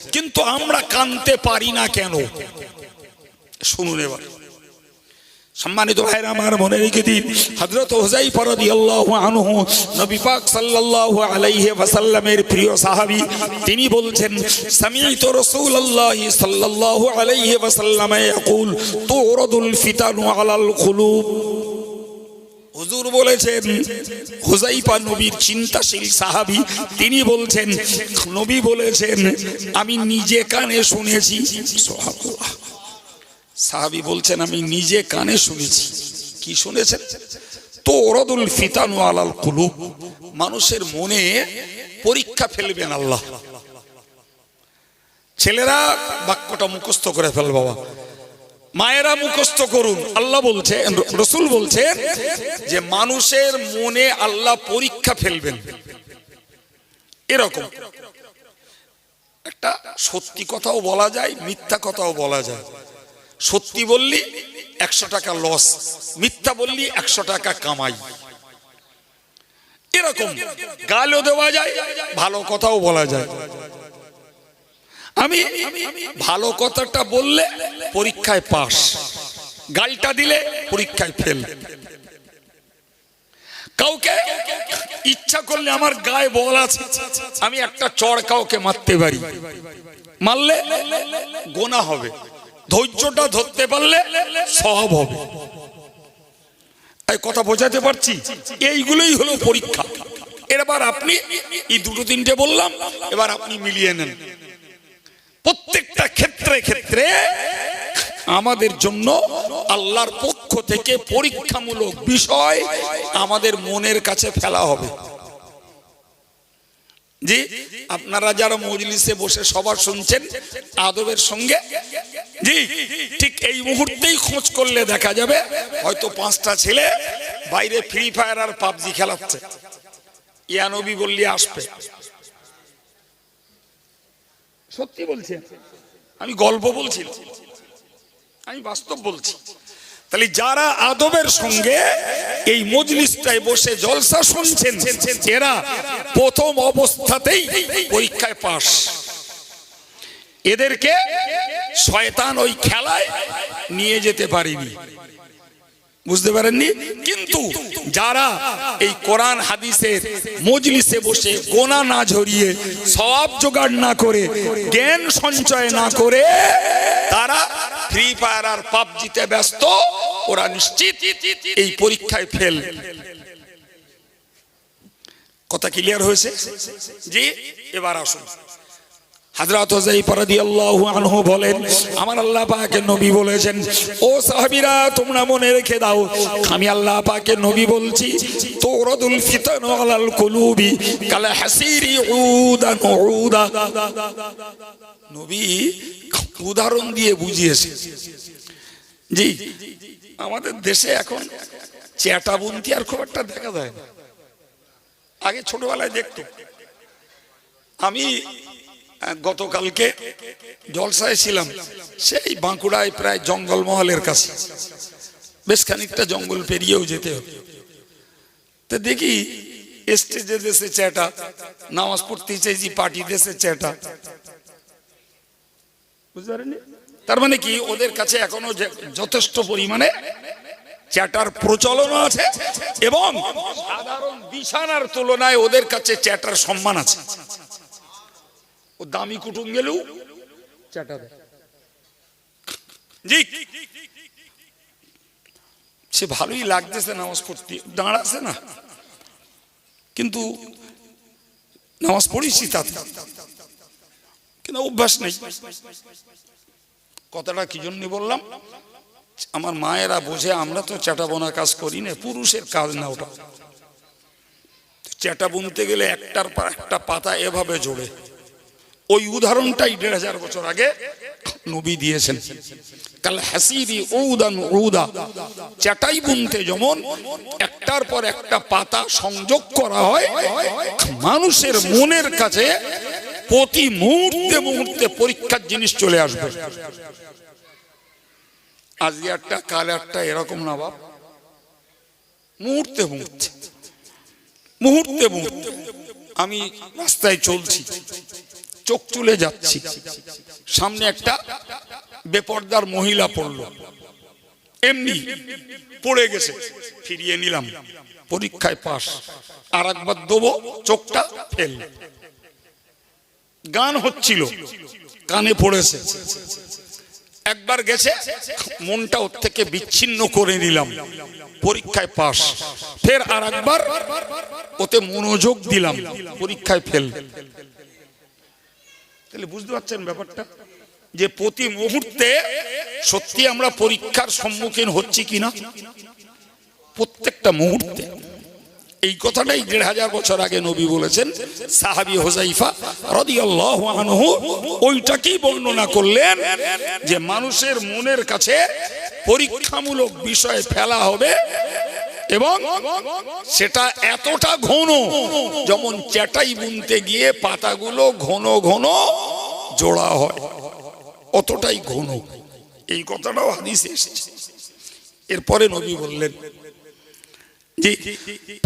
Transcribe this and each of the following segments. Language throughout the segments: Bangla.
কিন্তু আমরা কানতে পারি না কেন? শুনুন এবার। সম্মানিত ভাইরা আমার, মনে রেখে দিন, হযরত হুযায়ফা রাদিয়াল্লাহু আনহু নবী পাক সাল্লাল্লাহু আলাইহি ওয়াসাল্লামের প্রিয় সাহাবী, তিনি বলছেন, সামি'তু রাসূলুল্লাহি সাল্লাল্লাহু আলাইহি ওয়াসাল্লাম ইয়াকুল তুরাদুল ফিতানু আলাল কুলুব। হুজুর বলেছেন, হুযায়ফা নবীর চিন্তাশীল সাহাবী, তিনি বলছেন, নবী বলেছেন আমি নিজে কানে শুনেছি। সুবহানাল্লাহ। সাহাবী বলছেন আমি নিজে কানে শুনেছি। কি শুনেছেন? তুরাদুল ফিতানু আলাল কুলুব, মানুষের মনে পরীক্ষা ফেলবেন আল্লাহ। ছেলেরা বাক্যটা মুখস্থ করে ফেল বাবা, মায়েরা মুখস্থ করুন। আল্লাহ বলছেন, রাসূল বলছেন যে মানুষের মনে আল্লাহ পরীক্ষা ফেলবেন। এরকম একটা সত্যি কথাও বলা যায়, মিথ্যা কথাও বলা যায়। সত্যি বললি 100 টাকা লস, মিথ্যা বললি 100 টাকা কামাই। এরকম গালও দেওয়া যায়, ভালো কথাও বলা যায়। আমি ভালো কথাটা বললে পরীক্ষায় পাস, গালটা দিলে পরীক্ষায় ফেল। কাউকে ইচ্ছা করলে আমার গায়ে বল আছে, আমি একটা চড় কাউকে মারতে পারি, মারলে গোনা হবে। ধৈর্যটা ধরতে পারলে সওয়াব হবে। এই কথা বোঝাতে পারছি? এইগুলোই হলো পরীক্ষা। এবার আপনি এই দুটো তিনটে বললাম, এবার আপনি মিলিয়ে নেন। প্রত্যেকটা ক্ষেত্রে ক্ষেত্রে আমাদের জন্য আল্লাহর পক্ষ থেকে পরীক্ষামূলক বিষয় আমাদের মনের কাছে ফেলা হবে। জি, আপনারা যারা মজলিসে বসে সবার শুনছেন আদবের সঙ্গে, জি ঠিক এই মুহূর্তেই খোঁজ করলে দেখা যাবে হয়তো 5টা ছেলে বাইরে ফ্রি ফায়ার আর পাবজি খেলাচ্ছে। ইয়া নবী বললি আসবে। সত্যি বলছি, আমি গল্প বলছি না, আমি বাস্তব বলছি। তাহলে যারা আদবের সঙ্গে এই মজলিসটায় বসে জলসা শুনছেন, এরা প্রথম অবস্থাতেই পরীক্ষায় পাস। এদেরকে শয়তান ওই খেলায় নিয়ে যেতে পারেনি, বুঝতে পারেননি। কিন্তু যারা এই কোরআন হাদিসের মজলিসে বসে গোনা না ঝরিয়ে, সওয়াব জোগাড় না করে, জ্ঞান সঞ্চয় না করে তারা ফ্রি ফায়ার আর পাবজিতে ব্যস্ত, ওরা নিশ্চিত এই পরীক্ষায় ফেল। কথা ক্লিয়ার হয়েছে? জি, এবার আসুন। হযরত হুযায়ফা রাদিয়াল্লাহু আনহু বলেন, আমার আল্লাহ পাকের নবী বলেছেন, ও সাহাবীরা তোমরা মনে রেখে দাও, আমি আল্লাহ পাকের নবী বলছি, তুরাদুল ফিতানু আলাল কুলুবি কাল হাসিরি উদান উদা। নবী উদাহরণ দিয়ে বুঝিয়েছে। জি, আমাদের দেশে এখন চ্যাটাবুন্তি আর খুব একটা দেখা যায় না। আগে ছোটবেলায় দেখতো। আমি গতকালকে জলসায় ছিলাম, সেই বাঁকুড়ায় প্রায় জঙ্গলমহলের কাছে, বেশ খানিকটা জঙ্গল পেরিয়েও যেতে হবে। তো দেখি স্টেজে দেশে চ্যাটা, নামাজ পড়তে চাইছি পার্টি দেশে চ্যাটা। বুঝতে পারেননি? তার মানে কি ওদের কাছে এখনো যথেষ্ট পরিমাণে চ্যাটার প্রচলন আছে, এবং সাধারণ বিছানার তুলনায় ওদের কাছে চ্যাটার সম্মান আছে। ও দামি কুটুম গেলেও চ্যাটা দেয়। জি, সে ভালোই লাগতেছে নামাজ পড়তে, দাঁড়াচ্ছে না, কিন্তু নামাজ পড়েছি তাতে, কিন্তু অভ্যাস নেই। কথাটা কি জন্য বললাম? আমার মায়েরা বোঝে আমরা তো চ্যাটা বোনা কাজ করি না, পুরুষের কাজ না ওটা। চ্যাটা বুনতে গেলে একটার পর একটা পাতা এভাবে জোড়ে। ওই উদাহরণটাই 1500 বছর আগে নবী দিয়েছেন। কাল হাসিরি উদান উদা, চ্যাটাই বুনতে যেমন একটার পর একটা পাতা সংযোগ করা হয়, মানুষের মনের কাছে প্রতি মুহূর্তে মুহূর্তে পরীক্ষার জিনিস চলে আসবে। আজকে একটা কাল একটা, এরকম না বাপ, মুহূর্তে মুহূর্তে মুহূর্তে মুহূর্তে। আমি রাস্তায় চলছি, চোখ চুলে যাচ্ছি, সামনে একটা বেপর্দার মহিলা পড়লো, এমনি পড়ে গেছে, ফিরিয়ে নিলাম, পরীক্ষায় পাস। আর একবার দেবো, চোখটা ফেল। গান হচ্ছিল, কানে পড়েছে, একবার গেছে, মনটা ওর থেকে বিচ্ছিন্ন করে নিলাম, পরীক্ষায় পাস। ফের আর একবার ওতে মনোযোগ দিলাম, পরীক্ষায় ফেল। তাহলে বুঝতে পারছেন ব্যাপারটা, যে প্রতি মুহূর্তে সত্যি আমরা পরীক্ষার সম্মুখীন হচ্ছি কিনা, প্রত্যেকটা মুহূর্তে। এই কথাটাই ১৫০০ বছর আগে নবী বলেছেন। সাহাবী হুযায়ফা রাদিয়াল্লাহু আনহু ওইটাকেই বর্ণনা করলেন যে মানুষের মনের কাছে পরীক্ষামূলক বিষয় ফেলা হবে এবং সেটা এতটা ঘন, যেমন চাটাই বুনতে গিয়ে পাতাগুলো ঘন ঘন জোড়া হয়, অতটাই ঘন। এই কথাটাও হাদিসে এসেছে। এরপরে নবী বললেন যে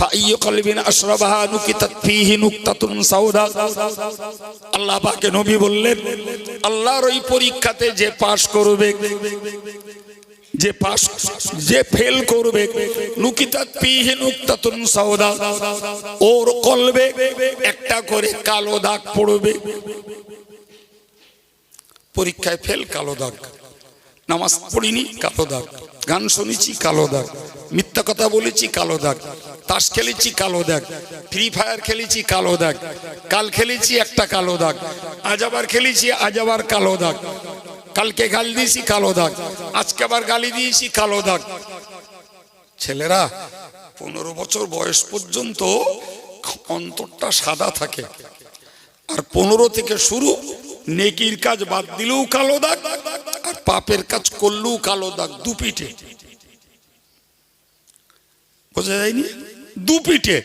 ফাইয়ু কলবিন আশরাবাহা নুকিতাত ফীহি নুকতাতুন সাউদা। আল্লাহ পাকে নবী বললেন, আল্লাহর ওই পরীক্ষাতে যে পাস করবে, যে ফেল করবে, নুকিতাত ফীহি নুকতাতুন সাউদা, ওর কলবে একটা করে কালো দাগ পড়বে। পরীক্ষায় ফেল, কালো দাগ। নামাজ পড়িনি, কালো দাগ। গান শুনেছি, কালো দাগ। মিথ্যা কথা বলেছি, কালো দাগ। তাস খেলেছি, কালো দাগ। ফ্রি ফায়ার খেলেছি, কালো দাগ। কাল খেলেছি, একটা কালো দাগ। আজ আবার খেলেছি, আজ আবার কালো দাগ। কালকে গাল দিয়েছি, কালো দাগ। আজকে আবার গালি দিয়েছি, কালো দাগ। ছেলেরা 15 বছর বয়স পর্যন্ত অন্তরটা সাদা থাকে, আর 15 থেকে শুরু, নেকির কাজ বাদ দিলেও কালো দাগ, আর পাপের কাজ করলেও কালো দাগ, দুপিঠে। বোঝা যায়নি? দুপিঠে।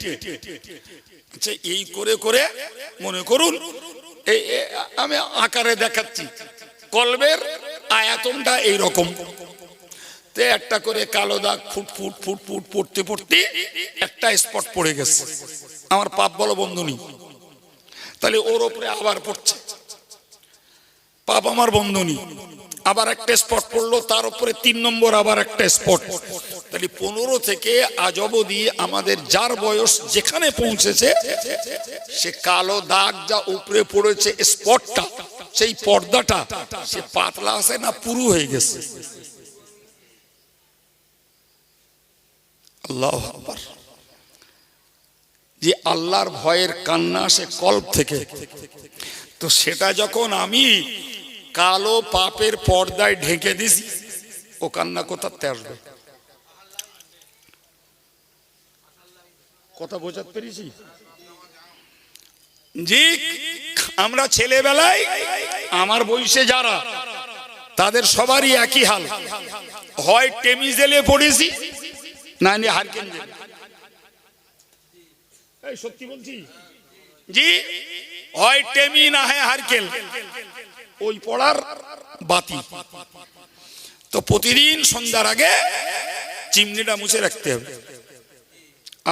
আচ্ছা, এই করে করে মনে করুন, আমি আকারে দেখাচ্ছি, কলবের আয়াতনটা এইরকম, তে একটা করে কালো দাগ ফুট ফুট ফুট ফুট পড়তে পড়তে একটা স্পট পড়ে গেছে। আমার পাপ বলো বন্ধনী, তাহলে ওর ওপরে আবার পড়ছে, পাপ আমার বন্ধনী। আবার একটা স্পট পড়লো, তার উপরে 3 নম্বর আবার একটা স্পট। তাহলে 15 থেকে আজ অবধি আমাদের যার বয়স যেখানে পৌঁছেছে, সে কালো দাগ যা উপরে পড়েছে, স্পটটা, সেই পর্দাটা, সে পাতলা আছে না পুরু হয়ে গেছে? আল্লাহু আকবার। যে আল্লাহর ভয়ের কান্না আসে কল্ব থেকে, তো সেটা যখন আমি কালো পাপের পর্দায় ঢেকে দিছি, ও কান্না কোথাতে আসবে? কথা বোঝাতে পেরেছি? জি, আমরা ছেলেবেলায়, আমার বয়সে যারা, তাদের সবারই একই হাল, হয় টেমি জেলে পড়েছি, না হারকেন জেলে। সত্যি বলছি জি, হয় টেমি না হয় হারকেল, ওই পড়ার বাতি। তো প্রতিদিন সন্ধ্যার আগে চিমনিটা মুছে রাখতে হবে,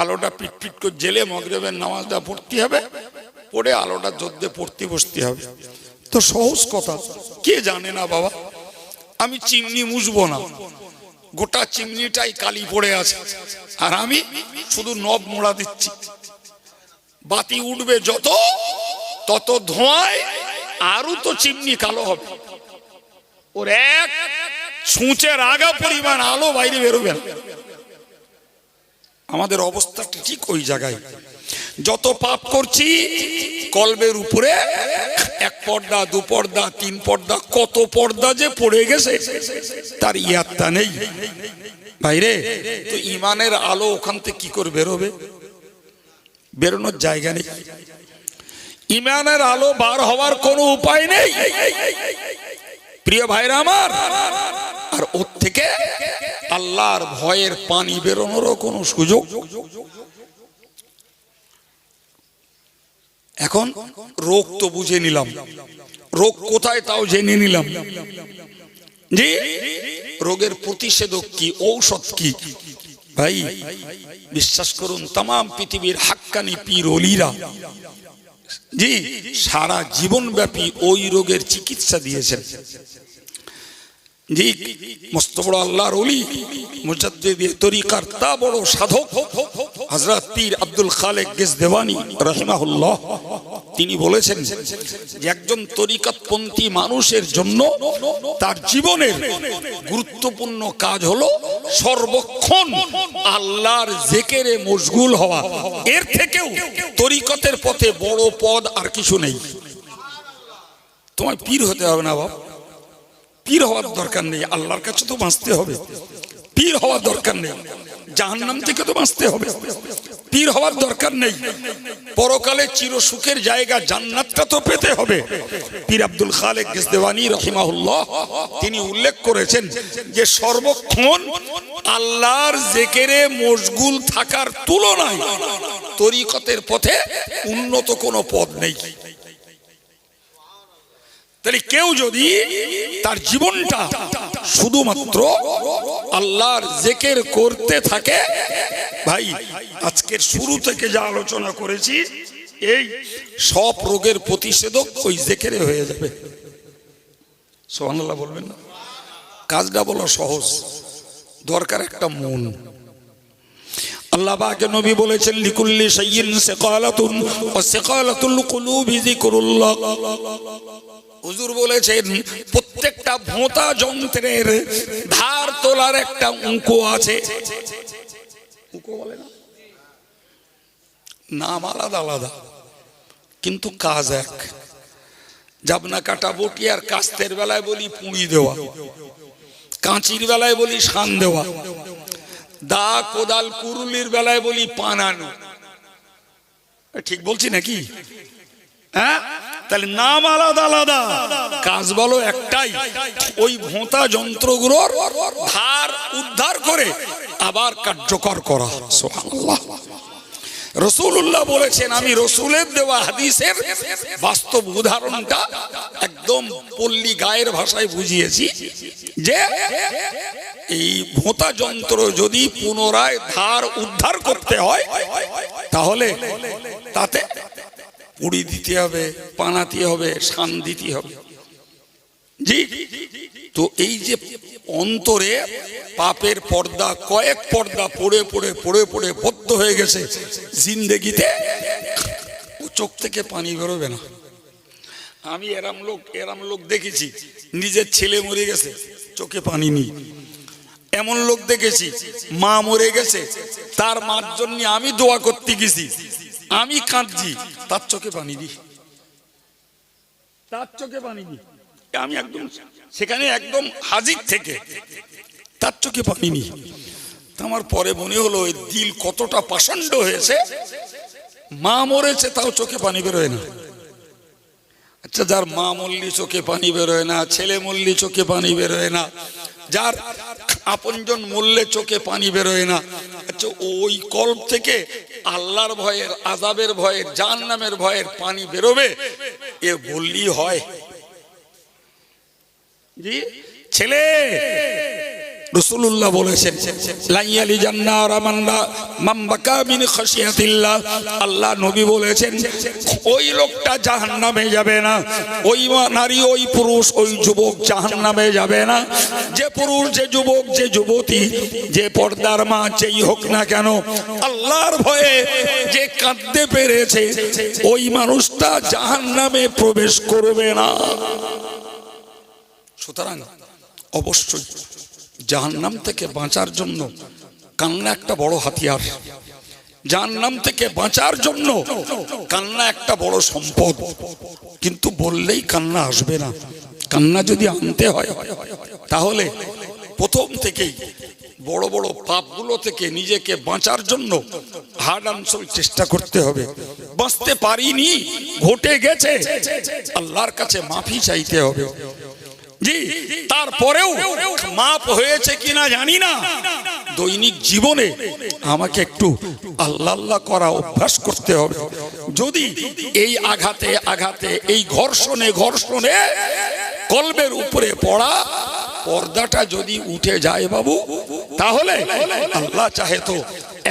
আলোটা পিট পিট করে জেলে মাগরিবের নামাজটা পড়তে হবে, পড়ে আলোটা জোরে পড়তে বসতে হবে। তো সহজ কথা, কে জানে না বাবা, আমি চিমনি মুছবো না, গোটা চিমনিটাই কালি পড়ে আছে, আর আমি শুধু নব মোড়া দিচ্ছি। বাতি উঠবে যত, তত ধোঁয়ায় আরো তো চিমনি কালো হবে। ওর এক ছুঁচের আগা পরিমাণ আলো বাইরে বেরোবে না। আমাদের অবস্থাটা ঠিক ওই জায়গায়। যত পাপ করছি, কলবের উপরে 1 পর্দা, 2 পর্দা, 3 পর্দা, কত পর্দা যে পড়ে গেছে তার ইয়াত্তা নেই। ভাইরে, তো ইমানের আলো ওখান থেকে কি করে বেরোবে? বেরোনোর জায়গা নেই। ইমানের আলো বার হওয়ার কোনো উপায় নেই, প্রিয় ভাইরা আমার। আর ওর থেকে আল্লাহর ভয়ের পানি বেরোনোরও কোনো সুযোগ। এখন রোগ তো বুঝে নিলাম, রোগ কোথায় তাও জেনে নিলাম। জি, রোগের প্রতিষেধক কি, ঔষধ কি? ভাই বিশ্বাস করুন, তাম পৃথিবীর হাক্কানি পীর ওলিরা জি সারা জীবনব্যাপী ওই রোগের চিকিৎসা দিয়েছেন। জি মস্ত বড় আল্লাহর ওলি মুজাদ্দিদ তরিকার তা বড় সাধক হযরত পীর আব্দুল খালেক গিজদেওয়ানি রাহিমাহুল্লাহ, তিনি বলেছেন যে একজন তরিকাতপন্থী মানুষের জন্য তার জীবনের গুরুত্বপূর্ণ কাজ হলো সর্বক্ষণ আল্লাহর জিকিরে মশগুল হওয়া। এর থেকেও তরিকতের পথে বড় পদ আর কিছু নেই। তোমায় পীর হতে হবে না বাবা, পীর হওয়ার দরকার নেই, আল্লাহর কাছে তো বাঁচতে হবে। পীর হওয়ার দরকার নেই, জাহান্নাম থেকে তো বাঁচতে হবে। পীর হওয়ার দরকার নেই, পরকালে চিরসুখের জায়গা জান্নাতটা তো পেতে হবে। পীর আব্দুল খালেক গিজদেওয়ানি রাহিমাহুল্লাহ তিনি উল্লেখ করেছেন যে সর্বক্ষণ আল্লাহর জিকিরে মশগুল থাকার তুলনায় তরিকতের পথে উন্নত কোনো পথ নেই। তাহলে কেউ যদি তার জীবনটা শুধুমাত্র আল্লাহর জিকির করতে থাকে, ভাই আজকের শুরু থেকে যা আলোচনা করেছি এই সব রোগের প্রতিষেধক ওই জিকিরে হয়ে যাবে। সুবহানাল্লাহ বলবেন না? কাজটা বলা সহজ, দরকার একটা মন। আল্লাহ পাক নবী বলেছেন লিকুল্লি শাইইন সিকালাতুন ওয়া সিকালাতুল কুলুবি যিকরুল্লাহ। হুজুর বলেছেন প্রত্যেকটা ভোঁতা যন্ত্রের ধার তোলার একটা অঙ্ক আছে। অঙ্ক বলে না, নাম আলাদা আলাদা কিন্তু কাজ এক। জাবনা কাটা বটি আর কাস্তের বেলায় বলি পুঁড়ি দেওয়া, কাঁচির বেলায় বলি শান দেওয়া, দা কোদাল কুরুলির বেলায় বলি পানানো। ঠিক বলছি নাকি? হ্যাঁ, তাহলে নাম আলাদা আলাদা, কাজ বলো একটাই। ওই ভোঁতা যন্ত্রগুলোর ধার উদ্ধার করে আবার কার্যকর করা। সুবহানাল্লাহ। রাসূলুল্লাহ বলেছেন, আমি রাসূলের দেওয়া হাদিসের বাস্তব উদাহরণটা একদম পল্লী গায়ের ভাষায় বুঝিয়েছি যে এই ভোঁতা যন্ত্র যদি পুনরায় ধার উদ্ধার করতে হয় তাহলে তাতে পুড়ি দিতে হবে, পানাতে হবে, শান দিতে হবে। জি, তো এই যে অন্তরে পাপের পর্দা, কয়েক পর্দা পড়ে পড়ে পড়ে পড়ে বদ্ধ হয়ে গেছে জিন্দেগিতে, চোখ থেকে পানি বেরোবে না। আমি এরম লোক দেখেছি, নিজের ছেলে মরে গেছে চোখে পানি নেই। এমন লোক দেখেছি মা মরে গেছে, তার মার জন্য আমি দোয়া করতে গেছি, আমি কাঁদছি, তার চোখে পানি দিই, তার চোখে পানি দিই। আমি একদম সেখানে একদম হাজির থেকে তার চোখে পানি নি। আমার পরে মনে হলো এর দিল কতটা পাষণ্ড হয়েছে, মা মরেছে তাও চোখে পানি বেরোয় না। আচ্ছা, যার মা মরলি চোখে পানি বেরোয় না, ছেলে মরলি চোখে পানি বেরোয় না, যার আপনজন মরলে চোখে পানি বেরোয় না, আচ্ছা ওই কল্প থেকে আল্লাহর ভয়ের, আযাবের ভয়ের, জাহান্নামের ভয়ের পানি বেরোবে? এ বললি হয়? জি, ছেলে রাসূলুল্লাহ বলেছেন লাইয়ালি জান্নার মান বাকা মিন খাশিয়াতিল্লাহ। আল্লাহ নবী বলেছেন ওই লোকটা জাহান্নামে যাবে না, ওই নারী, ওই পুরুষ, ওই যুবক জাহান্নামে যাবে না যে পুরুষ, যে যুবক, যে যুবতী, যে পর্দার মা যেই হোক না কেন, আল্লাহর ভয়ে যে কাঁদতে পেরেছে ওই মানুষটা জাহান্নামে প্রবেশ করবে না। সুতরাং অবশ্যই জাহান্নাম থেকে বাঁচার জন্য কান্না একটা বড় হাতিয়ার। জাহান্নাম থেকে বাঁচার জন্য কান্না একটা বড় সম্পদ। কিন্তু বললেই কান্না আসবে না। কান্না যদি আনতে হয় তাহলে প্রথম থেকেই বড় বড় পাপগুলো থেকে নিজেকে বাঁচার জন্য হার্ড অ্যান্ড সোল চেষ্টা করতে হবে। বাঁচতে পারিনি, ঘটে গেছে, আল্লাহর কাছে মাফি চাইতে হবে। জি, তারপরেও মাপ হয়েছে কিনা জানি না, দৈনিক জীবনে আমাকে একটু আল্লাহ আল্লাহ করা অভ্যাস করতে হবে। যদি এই আঘাতে আঘাতে, এই ঘর্ষণে ঘর্ষণে কলবের উপরে পড়া পর্দাটা যদি উঠে যায় বাবু, তাহলে আল্লাহ চাহে তো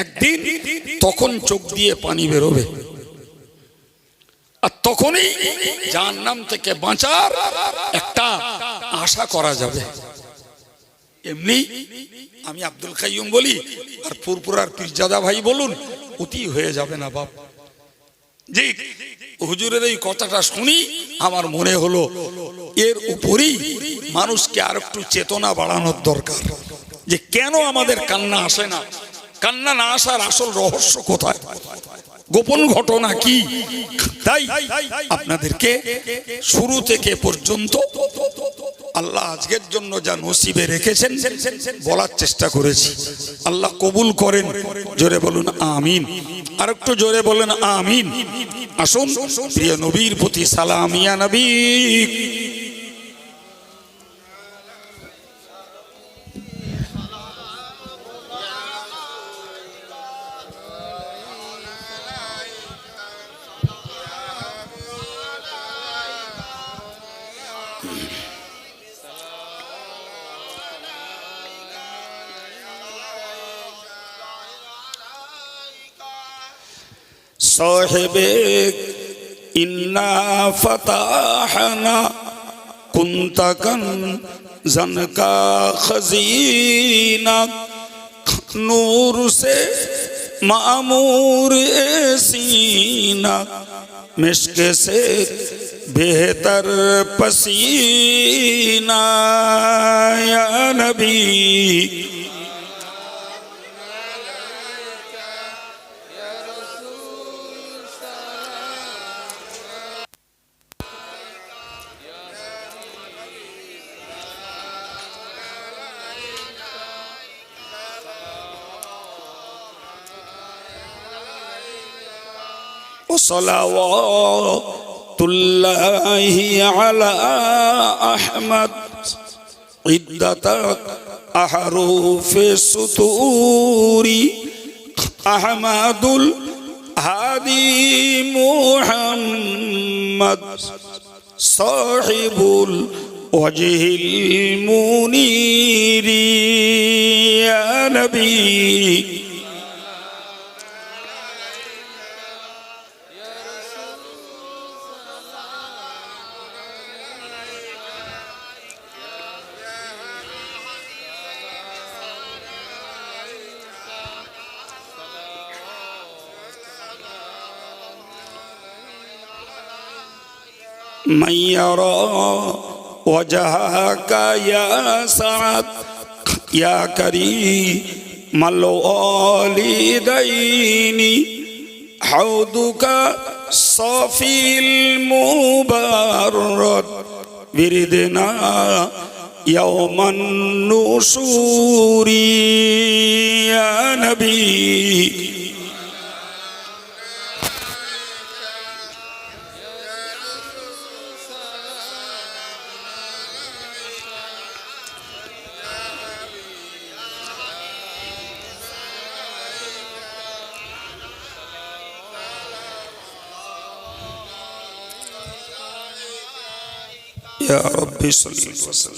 একদিন তখন চোখ দিয়ে পানি বেরোবে। আর তখনই জাহান্নাম থেকে বাঁচার একটা আশা করা যাবে। এমনি আমি আব্দুল কাইয়ুম বলি আর ফুরফুরার পীরজাদা ভাই বলুন, অতি হয়ে যাবে না বাপ। যে হুজুরের এই কথাটা শুনি আমার মনে হলো এর উপরেই মানুষকে আর একটু চেতনা বাড়ানোর দরকার, যে কেন আমাদের কান্না আসে না, কান্না না আসার আসল রহস্য কোথায়, গোপন ঘটনা কি। তাই আপনাদেরকে শুরু থেকে পর্যন্ত আল্লাহ আজকের জন্য যা নসিবে রেখেছেন বলার চেষ্টা করেছি। আল্লাহ কবুল করেন, জোরে বলুন আমিন। আর একটু জোরে বলেন আমিন। আসুন প্রিয় নবীর প্রতি সালাম, ইয়া নবী। সাহেবে ইন্না ফাতাহনা কুনতা কানজান কা খজিনা নূর সে মামুর सीना मिश्क से बेहतर पसीना या नबी सलावतुल्लाहि अला अहमद इद्दत अहरूफ सुतूरी अहमदुल हादी मुहम्मद साहिबुल वजहिल मुनीरी या नबी من يرى وجهك يا سعد يا كريم الوالدين حوضك صافي المبرد وردنا يوم النشور يا نبي يا رب صل وسلم